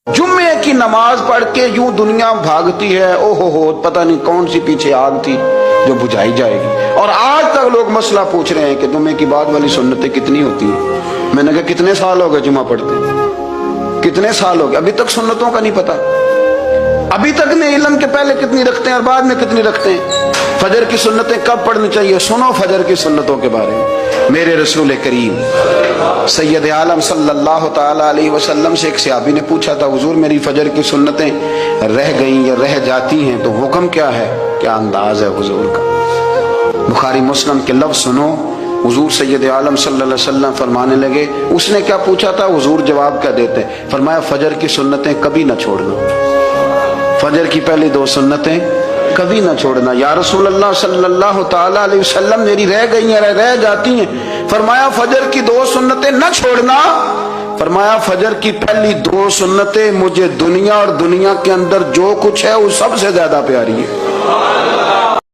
जुम्मे की नमाज पढ़ के यूं दुनिया भागती है, ओहो हो, पता नहीं कौन सी पीछे आग थी जो बुझाई जाएगी। और आज तक लोग मसला पूछ रहे हैं कि जुम्मे की बाद वाली सुन्नतें कितनी होती हैं। मैंने कहा कितने साल हो गए जुम्मा पढ़ते, कितने साल हो गए, अभी तक सुन्नतों का नहीं पता। अभी तक ने इल्म के पहले कितनी रखते हैं और बाद में कितनी रखते हैं। फजर की सुन्नतें कब पढ़नी चाहिए, सुनो फजर की सुन्नतों के बारे में। मेरे रसूल करीम सैयद आलम सल्लल्लाहु ताला अलैहि वसल्लम से एक सहाबी ने पूछा था, हुजूर मेरी फजर की सुन्नतें रह गईं या रह जाती हैं तो हुक्म क्या है, क्या अंदाज है हुजूर का। बुखारी मुस्लिम के लफ्ज़ सुनो, हुजूर सैयद आलम सल्लल्लाहु अलैहि वसल्लम फरमाने लगे, उसने क्या पूछा था, हुजूर जवाब क्या देते, फरमाया फजर की सुन्नतें कभी न छोड़ना, फजर की पहली दो सुन्नतें कभी ना छोड़ना। या रसूल अल्लाह सल्लल्लाहु ताला अलैहि वसल्लम मेरी रह गई हैं, रह जाती हैं। फरमाया फजर की दो सुन्नतें न छोड़ना, फरमाया फजर की पहली दो सुन्नतें मुझे दुनिया और दुनिया के अंदर जो कुछ है वो सबसे ज्यादा प्यारी है।